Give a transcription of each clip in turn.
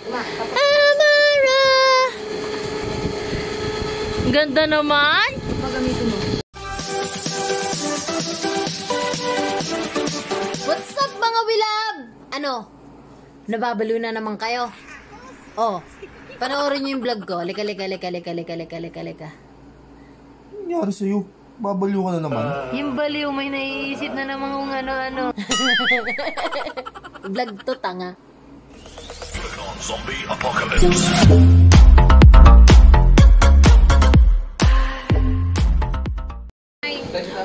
Amara! Ganda naman. Pagamitin mo. What's up mga wilab? Ano? Nababalo na naman kayo? Oh, panoorin nyo yung vlog ko. Lika. Ano nangyari sa'yo? Babaliw ka na naman. Yung baliw, may naiisip na naman kung ano-ano. Vlog to, tanga. Zombie apocalypse.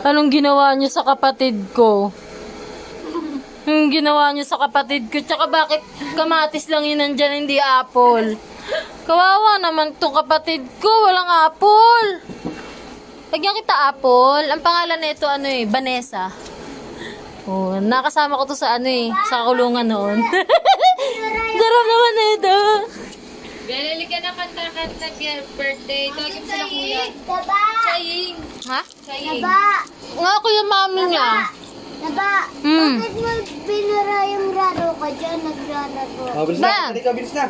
Anong ginawa niyo sa kapatid ko? Anong ginawa niyo sa kapatid ko? Tsaka bakit kamatis lang yun nandyan, hindi apple? Kawawa naman tong kapatid ko, walang apple. Lagyan kita apple. Ang pangalan na ito, Vanessa. Oh, nakasama ko to sa sa kulungan noon. Sarap naman na ito. Bilili ka na kanta-kanta birthday. Tawagin mo sila kuya. Saying. Ha? Saying. Nga ako yung mami niya. Bakit mo binura yung raro ka dyan? Nagrararo. Bilis Ba? na, bilis na.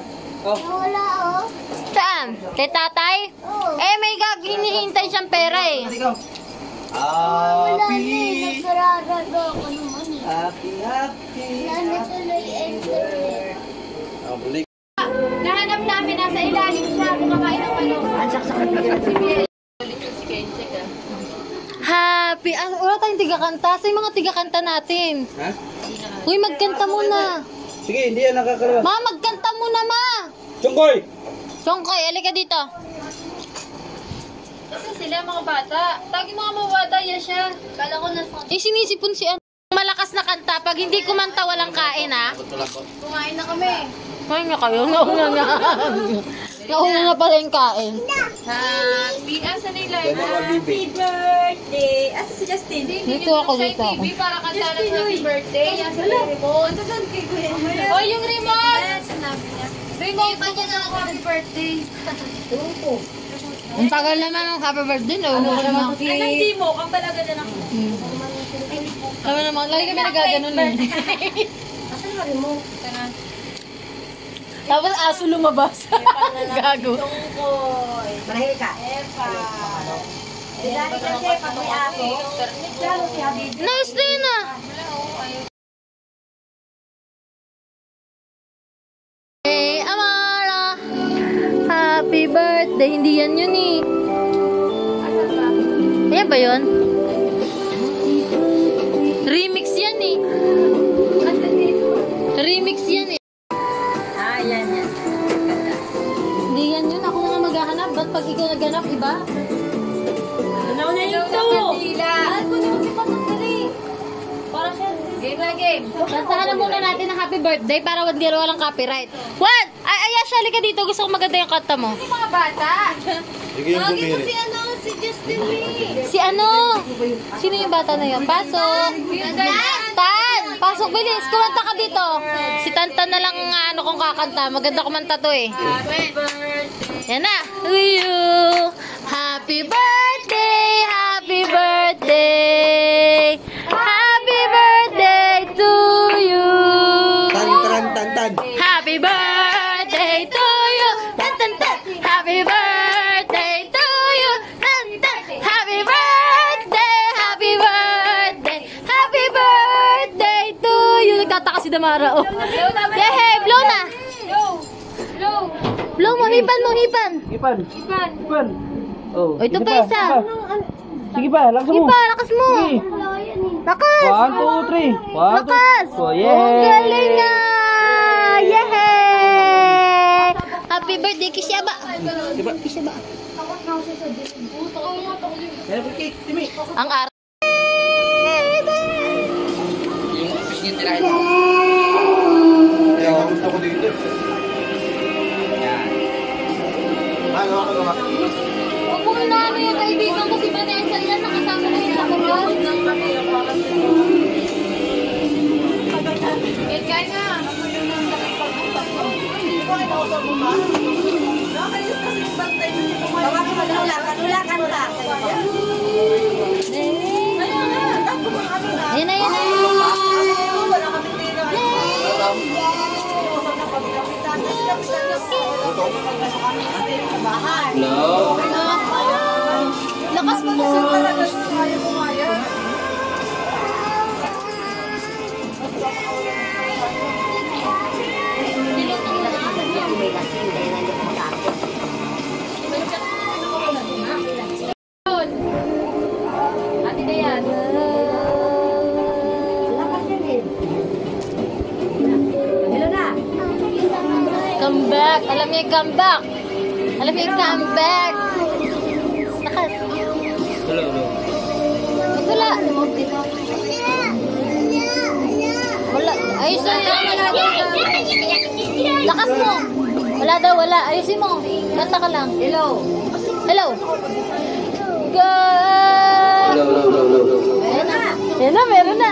Wala oh. Saan? Kay tatay? Oo. May hinihintay siyang pera eh. Wala na eh. Nagrararo ako naman eh. Happy. Wala na tuloy enter. Balik. Nahanap namin nasa ilalim siya. Kumakain ng ano. Ang saksakan na si Biel. Si Kenche ka. Happy. Wala tayong tigakanta. Sa mga tigakanta natin. Ha? Uy, magkanta muna. Sige, hindi yan nakakalawa. Ma, magkanta muna, ma. Chongkoy! Chongkoy, alika dito. Kasi sila mga bata. Tawagin mga mawada yan siya. Kala ko nasa... Sinisipon si malakas na kanta. Pag hindi kumanta, walang kain, ha? Kumain na kami. Kumain na kayo. Nauna na. Nauna na pala yung kain. Happy. Asa na yung live? Happy birthday. Asa si Justin? Dito ako, dito ako. TV para kanta ng happy birthday. Asa na yung remote? Oh, yung remote! Remote ba niya na ako happy birthday? Ang tagal naman ng happy birthday, no? Anong Timo? Ang talaga na ako. Alam naman, lagi kami nagaganon eh. Asan na remote? Tapos aso lumabas. Gago. Tungkoy. Marahil ka. Epa. Dahil kasi pag may aso, lalo si Habibi. Nice din ah. Hey, Amara! Happy birthday! Hindi yan yun eh. Ayan ba yun? Remix yan eh. Remix yan eh. Yan. Hindi yan yun. Ako na nga maghahanap. Ba't pag ikaw naghanap, iba? Ano na yung ito? Alam ko naman si Pasatari. Para siya. Game na game. Kantahan na muna natin ng happy birthday para hindi walang copyright. What? Ay, Ashley ka dito. Gusto ko maganda yung kanta mo. Yung mga bata. Sige yung bumiri. Si Justin Lee. Si ano? Sino yung bata na yun? Pasok. Tan! Pasok, bilis. Kumanta ka dito. Si Tantan na lang kung kakanta. Maganda kumanta to eh. Happy birthday. Yan na. To you. Happy birthday. Happy birthday. Happy birthday to you. Tan. Happy birthday to you. Tan, tan, tan. Happy birthday to you. Tan, tan. Happy birthday. Happy birthday. Happy birthday to you. Nagtataka si Damara. Oh. Yehe, blow na. Blow mo, hipan mo, hipan. Ipan. Oh, O, ito sige pa isa. Sige pa, lakas mo. Hipa, lakas mo. Sige. Lakas. 1, 2, 3. 1, 2. Lakas. Oh, Ang galing nga. Yehey. Happy birthday, Kisyaba. Diba? Kisyaba. Happy cake, Timi. Ang arte. Kaya gusto ko dito. Ano? Huwag mo inaano yung kaibigan ko si Vanessa yan. Nakasama na yun sa kuwan. Kaya na. Hulakan ka. Ayun na, yun na. Wala kami tira. Hello? Lakas mo kasi talaga sa kaya kumaya. Ate Dayan. Hello na. Come back. Alam niya yung come back. Alam niya yung come back. Lakas. Hello, hello. Wala. Wala. Ayos na yan. Lakas mo. Wala daw, wala. Ayusin mo. Kanta ka lang. Hello. Hello. Go! Hello, hello, hello, hello. Ayan na. Ayan na, meron na.